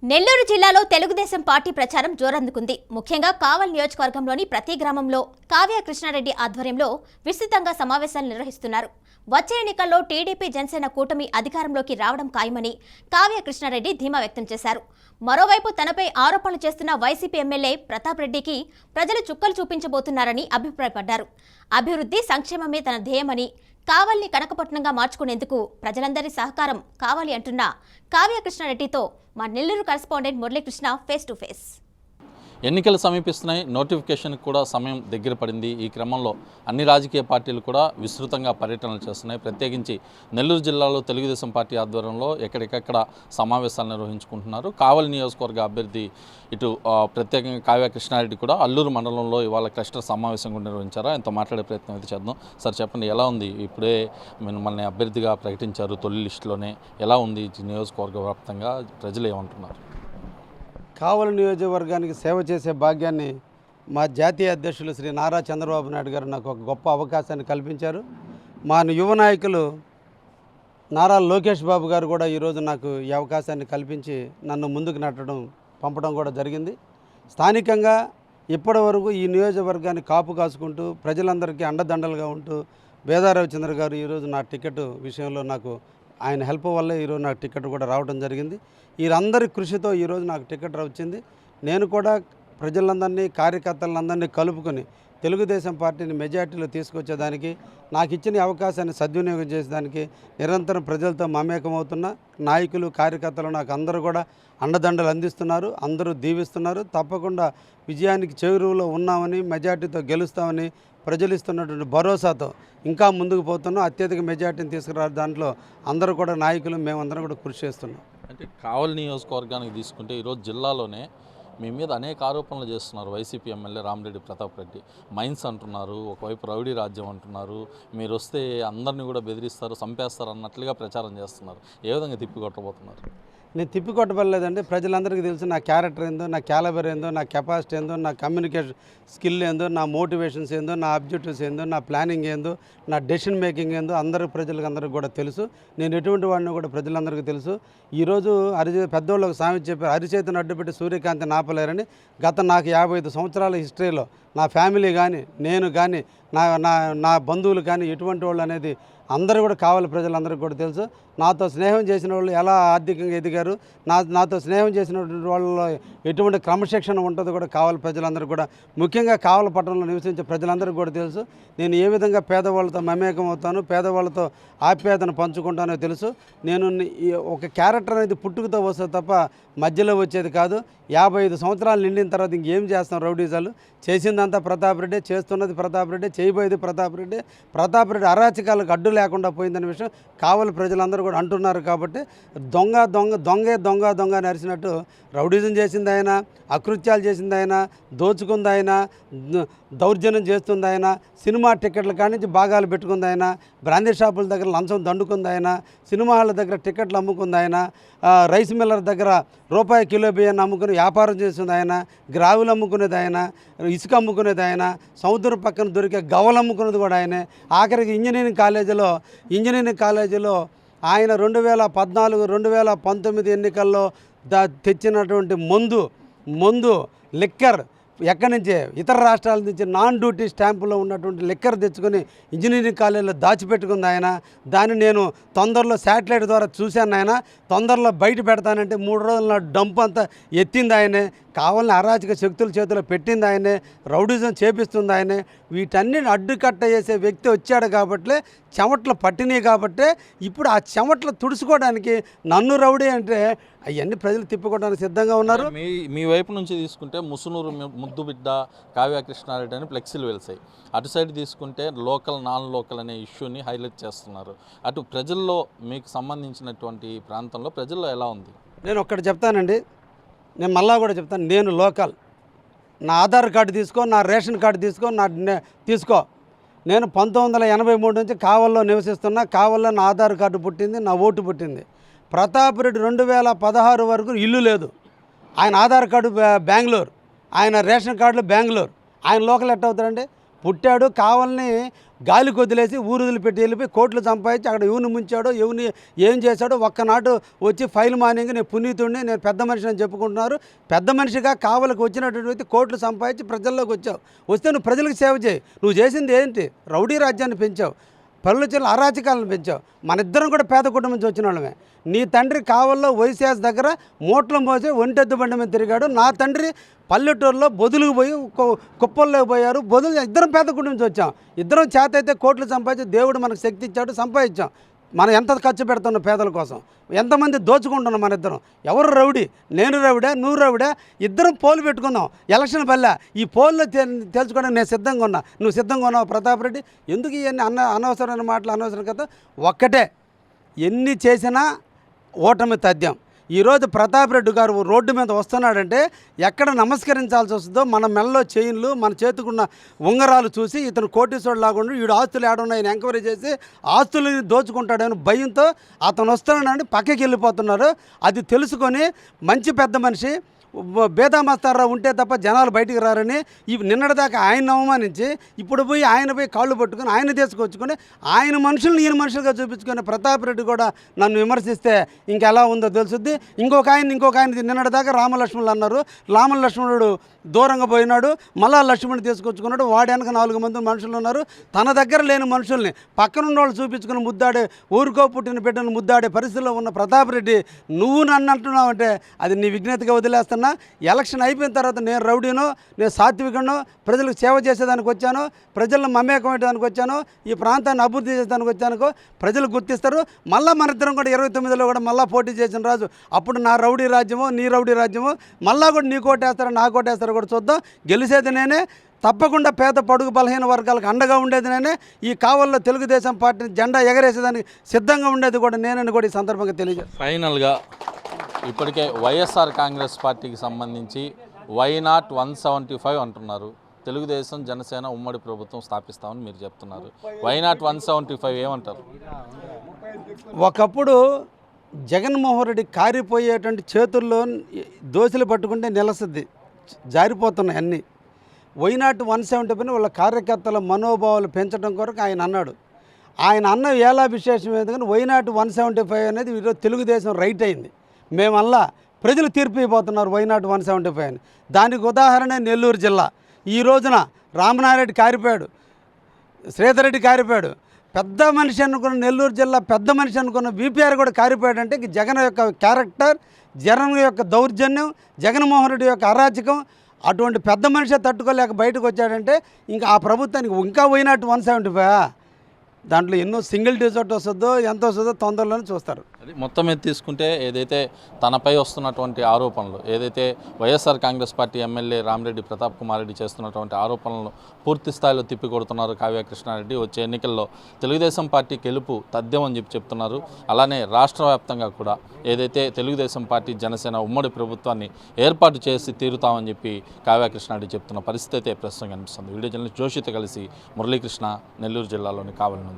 నెల్లూరు జిల్లాలో తెలుగుదేశం పార్టీ ప్రచారం జోరందుకుంది. ముఖ్యంగా కావల్ నియోజకవర్గంలోని ప్రతి గ్రామంలో కావ్య కృష్ణారెడ్డి ఆధ్వర్యంలో విస్తృతంగా సమావేశాలు నిర్వహిస్తున్నారు. వచ్చే ఎన్నికల్లో టీడీపీ జనసేన కూటమి అధికారంలోకి రావడం ఖాయమని కావ్య కృష్ణారెడ్డి ధీమా వ్యక్తం చేశారు. మరోవైపు తనపై ఆరోపణలు చేస్తున్న వైసీపీ ఎమ్మెల్యే ప్రతాప్ రెడ్డికి ప్రజలు చుక్కలు చూపించబోతున్నారని అభిప్రాయపడ్డారు. అభివృద్ధి సంక్షేమమే తన ధ్యేయమని, కావల్ని కనకపట్నంగా మార్చుకునేందుకు ప్రజలందరి సహకారం కావాలి అంటున్న కావ్య కృష్ణారెడ్డితో మా Nellore correspondent Muralikrishna face to face. ఎన్నికలు సమీపిస్తున్నాయి, నోటిఫికేషన్కి కూడా సమయం దగ్గర పడింది. ఈ క్రమంలో అన్ని రాజకీయ పార్టీలు కూడా విస్తృతంగా పర్యటనలు చేస్తున్నాయి. ప్రత్యేకించి నెల్లూరు జిల్లాలో తెలుగుదేశం పార్టీ ఆధ్వర్యంలో ఎక్కడికక్కడ సమావేశాలు నిర్వహించుకుంటున్నారు. కావలి నియోజకవర్గ అభ్యర్థి ఇటు ప్రత్యేకంగా కావ్య కృష్ణారెడ్డి కూడా అల్లూరు మండలంలో ఇవాళ క్లస్టర్ సమావేశం కూడా నిర్వహించారు. ఆయనతో మాట్లాడే ప్రయత్నం అయితే చేద్దాం. సార్ చెప్పండి, ఎలా ఉంది? ఇప్పుడే మిమ్మల్ని అభ్యర్థిగా ప్రకటించారు తొలి లిస్టులోనే. ఎలా ఉంది నియోజకవర్గ వ్యాప్తంగా? ప్రజలు ఏమంటున్నారు? కావలి నియోజకవర్గానికి సేవ చేసే భాగ్యాన్ని మా జాతీయ అధ్యక్షులు శ్రీ నారా చంద్రబాబు నాయుడు గారు నాకు ఒక గొప్ప అవకాశాన్ని కల్పించారు. మా యువ నాయకులు నారా లోకేష్ బాబు గారు కూడా ఈరోజు నాకు ఈ అవకాశాన్ని కల్పించి నన్ను ముందుకు పంపడం కూడా జరిగింది. స్థానికంగా ఇప్పటి వరకు ఈ నియోజకవర్గాన్ని కాపు కాసుకుంటూ ప్రజలందరికీ అండదండలుగా ఉంటూ బేదా రవిచంద్ర గారు ఈరోజు నా టికెట్ విషయంలో నాకు ఆయన హెల్ప్ వల్లే ఈరోజు నాకు టికెట్ కూడా రావడం జరిగింది. వీరందరి కృషితో ఈరోజు నాకు టికెట్ వచ్చింది. నేను కూడా ప్రజలందరినీ, కార్యకర్తలందరినీ కలుపుకొని తెలుగుదేశం పార్టీని మెజార్టీలో తీసుకొచ్చేదానికి, నాకు ఇచ్చిన అవకాశాన్ని సద్వినియోగం చేసేదానికి నిరంతరం ప్రజలతో మమేకమవుతున్న నాయకులు, కార్యకర్తలు నాకు అందరూ కూడా అండదండలు అందిస్తున్నారు. అందరూ దీవిస్తున్నారు. తప్పకుండా విజయానికి చేరువలో ఉన్నామని, మెజార్టీతో గెలుస్తామని ప్రజలు ఇస్తున్నటువంటి భరోసాతో ఇంకా ముందుకు పోతున్నాం. అత్యధిక మెజార్టీని తీసుకురా దాంట్లో అందరూ కూడా నాయకులు మేమందరం కూడా కృషి చేస్తున్నాం. అంటే కావలి నియోజకవర్గానికి తీసుకుంటే ఈరోజు జిల్లాలోనే మీ మీద అనేక ఆరోపణలు చేస్తున్నారు YCP MLA Ramireddy Pratap Reddy. Mines అంటున్నారు, ఒకవైపు రౌడీ రాజ్యం అంటున్నారు, మీరు వస్తే అందరినీ కూడా బెదిరిస్తారు, చంపేస్తారు అన్నట్లుగా ప్రచారం చేస్తున్నారు. ఏ విధంగా తిప్పికొట్టబోతున్నారు? నేను తిప్పికొట్టబడలేదండి. ప్రజలందరికీ తెలుసు నా క్యారెక్టర్ ఏందో, నా క్యాలబర్ ఏందో, నా కెపాసిటీ ఏందో, నా కమ్యూనికేషన్ స్కిల్ ఏందో, నా మోటివేషన్స్ ఏందో, నా అబ్జెక్టివ్స్ ఏందో, నా ప్లానింగ్ ఏందో, నా డెసిషన్ మేకింగ్ ఏందో అందరికీ కూడా తెలుసు. నేను ఎటువంటి వాడిని కూడా ప్రజలందరికీ తెలుసు. ఈరోజు పెద్దోళ్ళకు సామెత చెప్పారు, అరిచేతిని అడ్డుపెట్టి సూర్యకాంతి నాపలేరని. నాకు 55 సంవత్సరాల హిస్టరీలో నా ఫ్యామిలీ కానీ, నేను కానీ, నా బంధువులు కానీ ఎటువంటి వాళ్ళు అనేది అందరూ కూడా కావాలి, ప్రజలందరికీ కూడా తెలుసు. నాతో స్నేహం చేసిన వాళ్ళు ఎలా ఆర్థికంగా ఎదిగారు, నాతో స్నేహం చేసినటువంటి వాళ్ళలో ఎటువంటి క్రమశిక్షణ ఉంటుందో కూడా కావాలి ప్రజలందరూ కూడా, ముఖ్యంగా కావలి పట్టణంలో నివసించే ప్రజలందరికీ కూడా తెలుసు. నేను ఏ విధంగా పేదవాళ్ళతో మమేకం అవుతాను, పేదవాళ్ళతో ఆప్యాయతను పంచుకుంటానో తెలుసు. నేను ఒక క్యారెక్టర్ అనేది పుట్టుకతో వస్తుంది తప్ప మధ్యలో వచ్చేది కాదు. 55 సంవత్సరాలు నిండిన తర్వాత ఇంకేం చేస్తాం? రౌడీజాలు చేసిందంతా ప్రతాప్ రెడ్డి, చేస్తున్నది ప్రతాప్ రెడ్డి, చేయబోయేది ప్రతాప్ రెడ్డి అరాచకాలకు అడ్డు లేకుండా పోయిందనే విషయం కావలి ప్రజలందరూ కూడా అంటున్నారు. కాబట్టి దొంగ నరిసినట్టు రౌడీజం చేసింది ఆయన, అకృత్యాలు చేసింది ఆయన, దోచుకుంది ఆయన, దౌర్జన్యం చేస్తుంది ఆయన, సినిమా టికెట్ల కాడి నుంచి భాగాలు పెట్టుకుంది ఆయన, బ్రాందీ షాపుల దగ్గర లంచం దండుకుంది ఆయన, సినిమా హాళ్ళ దగ్గర టికెట్లు అమ్ముకుంది ఆయన, రైస్ మిల్లర్ దగ్గర రూపాయి కిలో బియ్యాన్ని అమ్ముకుని వ్యాపారం చేస్తుంది ఆయన, గ్రావులు అమ్ముకునేది ఆయన, ఇసుక అమ్ముకునేది ఆయన, సముద్రం పక్కన దొరికే గవలు అమ్ముకునేది కూడా ఆయనే. ఆఖరికి ఇంజనీరింగ్ కాలేజీలో ఆయన 2014, 2019 ఎన్నికల్లో తెచ్చినటువంటి మందు లిక్కర్ ఎక్కడి నుంచే ఇతర రాష్ట్రాల నుంచి నాన్ డ్యూటీ స్టాంపులో ఉన్నటువంటి లిక్కర్ తెచ్చుకొని ఇంజనీరింగ్ కాలేజీలో దాచిపెట్టుకుంది ఆయన. దాన్ని నేను తొందరలో శాటిలైట్ ద్వారా చూశాను. ఆయన తొందరలో బయట పెడతానంటే 3 రోజుల నా డంప్ అంతా ఎత్తింది ఆయనే. కావాలని అరాచక శక్తుల చేతిలో పెట్టింది ఆయనే. రౌడిజం చేపిస్తుంది ఆయనే. వీటన్నిటిని అడ్డుకట్ట చేసే వ్యక్తి వచ్చాడు కాబట్టి, చెమట్లు పట్టినాయి కాబట్టి ఇప్పుడు ఆ చెమట్లు తుడుచుకోవడానికి నన్ను రౌడీ అంటే అవన్నీ ప్రజలు తిప్పుకోవడానికి సిద్ధంగా ఉన్నారు. మీ వైపు నుంచి తీసుకుంటే ముసునూరు ముద్దుబిడ్డ కావ్య కృష్ణారెడ్డి అని ఫ్లెక్సీలు వెలిసాయి. అటు సైడ్ తీసుకుంటే లోకల్ నాన్ లోకల్ అనే ఇష్యూని హైలైట్ చేస్తున్నారు. అటు ప్రజల్లో మీకు సంబంధించినటువంటి ప్రాంతంలో ప్రజల్లో ఎలా ఉంది? నేను ఒక్కటి చెప్తానండి, నేను మళ్ళా కూడా చెప్తాను. నేను లోకల్. నా ఆధార్ కార్డు తీసుకో, నా రేషన్ కార్డు తీసుకో. నేను 1983 నుంచి కావల్లో నివసిస్తున్నా. కావల్లో నా ఆధార్ కార్డు పుట్టింది, నా ఓటు పుట్టింది. ప్రతాప్ రెడ్డి 2016 వరకు ఇల్లు లేదు. ఆయన ఆధార్ కార్డు బెంగళూరు, ఆయన రేషన్ కార్డులు బెంగళూరు. ఆయన లోకల్ ఎట్ట అవుతాడండి? పుట్టాడు కావల్ని గాలికి వదిలేసి ఊరు వదిలిపెట్టి వెళ్ళిపోయి కోట్లు సంపాదించి అక్కడ ఎవరిని ముంచాడో ఎవరిని ఏం చేశాడో ఒక్కనాడు వచ్చి ఫైల్ మానింగ్ నేను పునీతుడిని నేను పెద్ద మనిషిని అని చెప్పుకుంటున్నారు. పెద్ద మనిషిగా కావలకు వచ్చినటువంటి వ్యక్తి కోట్లు సంపాదించి ప్రజల్లోకి వచ్చావు. వస్తే నువ్వు ప్రజలకు సేవ చేయి. నువ్వు చేసింది ఏంటి? రౌడీ రాజ్యాన్ని పెంచావు, పనుల చెల్లు అరాచకాలను పెంచావు. మన ఇద్దరం కూడా పేద కుటుంబం నుంచి వచ్చిన వాళ్ళమే. నీ తండ్రి కావల్లో వైశాస్ దగ్గర మూటలు మోసి ఒంటెద్దు బండి మీద తిరిగాడు. నా తండ్రి పల్లెటూరులో బొదులుకు పోయి కుప్పల్లోకి పోయారు. బొదులు ఇద్దరం పేద కుటుంబం నుంచి వచ్చాం. ఇద్దరం చేత అయితే కోట్లు సంపాదించి దేవుడు మనకు శక్తి ఇచ్చాడు, సంపాదించాం. మనం ఎంత ఖర్చు పెడుతున్నాం పేదల కోసం, ఎంతమంది దోచుకుంటున్నాం మన ఇద్దరం. ఎవరు రౌడీ? నేను రౌడా, నువ్వు రౌడా? ఇద్దరం పోలు పెట్టుకుందాం ఎలక్షన్ బల్ల. ఈ పోల్లో తెలుసుకోవడానికి నేను సిద్ధంగా ఉన్నా. నువ్వు సిద్ధంగా ఉన్నావు ప్రతాప్ రెడ్డి? ఎందుకు ఇవన్నీ అనవసరమైన మాటలు, అనవసరం కదా. ఒక్కటే, ఎన్ని చేసినా ఓటమి తథ్యం. ఈరోజు ప్రతాప్ రెడ్డి గారు రోడ్డు మీద వస్తున్నాడంటే ఎక్కడ నమస్కరించాల్సి వస్తుందో మన మెడలో చైన్లు, మన చేతుకున్న ఉంగరాలు చూసి ఇతను కోటీశ్వరుడు లాగా వీడు ఆస్తులు ఏడున్నాయని ఎంక్వైరీ చేసి ఆస్తులు దోచుకుంటాడని భయంతో అతను వస్తున్నాడని పక్కకి వెళ్ళిపోతున్నారు. అది తెలుసుకొని మంచి పెద్ద మనిషి బేదామస్తారావు ఉంటే తప్ప జనాలు బయటికి రారని నిన్నటిదాకా ఆయన అవమానించి ఇప్పుడు పోయి ఆయన పోయి కాళ్ళు పట్టుకొని ఆయన తీసుకొచ్చుకొని ఆయన మనుషులను ఈయన మనుషులుగా చూపించుకొని ప్రతాప్ రెడ్డి కూడా నన్ను విమర్శిస్తే ఇంకెలా ఉందో తెలుసుద్ది. ఇంకొక ఆయన నిన్నటిదాకా రామలక్ష్మణులు అన్నారు. రామలక్ష్మణుడు దూరంగా పోయినాడు, మళ్ళా లక్ష్మణుడు తీసుకొచ్చుకున్నాడు. వాడి వెనక 4 మంది మనుషులు ఉన్నారు. తన దగ్గర లేని మనుషుల్ని పక్కనున్న వాళ్ళు చూపించుకుని ముద్దాడే, ఊరికో పుట్టిన బిడ్డను ముద్దాడే పరిస్థితిలో ఉన్న ప్రతాప్ రెడ్డి నువ్వు నన్ను అంటున్నావు అంటే అది నీ విజ్ఞతగా వదిలేస్తున్నా. ఎలక్షన్ అయిపోయిన తర్వాత నేను రౌడీనో, నేను సాత్వికనో, ప్రజలకు సేవ చేసేదానికి వచ్చాను, ప్రజలను మమేకమయ్యేదానికి వచ్చాను, ఈ ప్రాంతాన్ని అభివృద్ధి చేసేదానికి వచ్చానుకో ప్రజలు గుర్తిస్తారు. మళ్ళీ మన ఇద్దరం కూడా 29లో కూడా మళ్ళీ పోటీ చేసిన రాజు. అప్పుడు నా రౌడీ రాజ్యమో నీ రౌడీ రాజ్యమో మళ్ళా కూడా నీ కోటేస్తారో నా కోటేస్తారో కూడా చూద్దాం. గెలిచేది నేనే. తప్పకుండా పేద పడుగు బలహీన వర్గాలకు అండగా ఉండేది నేనే. ఈ కావల్లో తెలుగుదేశం పార్టీ జెండా ఎగరేసేదానికి సిద్ధంగా ఉండేది కూడా నేనని కూడా ఈ సందర్భంగా తెలియజేస్తాను. ఫైనల్గా ఇప్పటికే వైఎస్ఆర్ కాంగ్రెస్ పార్టీకి సంబంధించి వైనాట్ 175 అంటున్నారు. తెలుగుదేశం జనసేన ఉమ్మడి ప్రభుత్వం స్థాపిస్తామని మీరు చెప్తున్నారు. వైనాట్ 175 ఏమంటారు? ఒకప్పుడు జగన్మోహన్ రెడ్డి కారిపోయేటువంటి చేతుల్లో దోశలు పట్టుకుంటే నిలసద్ది, జారిపోతున్నాయి అన్నీ. వైనాట్ 175 వాళ్ళ కార్యకర్తల మనోభావాలు పెంచడం కొరకు ఆయన అన్నాడు. ఆయన అన్న ఎలా విశేషం ఎందుకంటే వైనాట్ 175 అనేది ఈరోజు తెలుగుదేశం రైట్ అయింది. మేమల్లా ప్రజలు తీర్పు ఇవ్వబోతున్నారు వైనాట్ 175 అని. దానికి ఉదాహరణ నెల్లూరు జిల్లా. ఈ రోజున రామనారెడ్డి కారిపోయాడు, శ్రీధర్ రెడ్డి కారిపోయాడు. పెద్ద మనిషి అనుకున్న నెల్లూరు జిల్లా పెద్ద మనిషి అనుకున్న బీపీఆర్ కూడా కారిపోయాడంటే ఇంక జగన్ యొక్క క్యారెక్టర్, జగన్ యొక్క దౌర్జన్యం, జగన్మోహన్ రెడ్డి యొక్క అరాచకం, అటువంటి పెద్ద మనిషి తట్టుకోలేక బయటకు వచ్చాడంటే ఇంకా ఆ ప్రభుత్వానికి ఇంకా వైనాట్ 175 దాంట్లో ఎన్నో సింగిల్ డిజిట్ వస్తుందో ఎంత వస్తుందో తొందరలోనే చూస్తారు. అది మొత్తం మీద తీసుకుంటే ఏదైతే తనపై వస్తున్నటువంటి ఆరోపణలు, ఏదైతే వైఎస్ఆర్ కాంగ్రెస్ పార్టీ ఎమ్మెల్యే రామిరెడ్డి ప్రతాప్ కుమార్ రెడ్డి చేస్తున్నటువంటి ఆరోపణలను పూర్తి స్థాయిలో తిప్పికొడుతున్నారు కావ్య కృష్ణారెడ్డి. వచ్చే ఎన్నికల్లో తెలుగుదేశం పార్టీ గెలుపు తథ్యం అని చెప్తున్నారు. అలానే రాష్ట్ర వ్యాప్తంగా కూడా ఏదైతే తెలుగుదేశం పార్టీ జనసేన ఉమ్మడి ప్రభుత్వాన్ని ఏర్పాటు చేసి తీరుతామని చెప్పి కావ్య కృష్ణారెడ్డి చెప్తున్న పరిస్థితి అయితే ప్రస్తుతం కనిపిస్తుంది. వీడియో జర్నలిస్ట్ జోషితో కలిసి మురళీకృష్ణ, నెల్లూరు జిల్లాలోని కావలి నుంచి.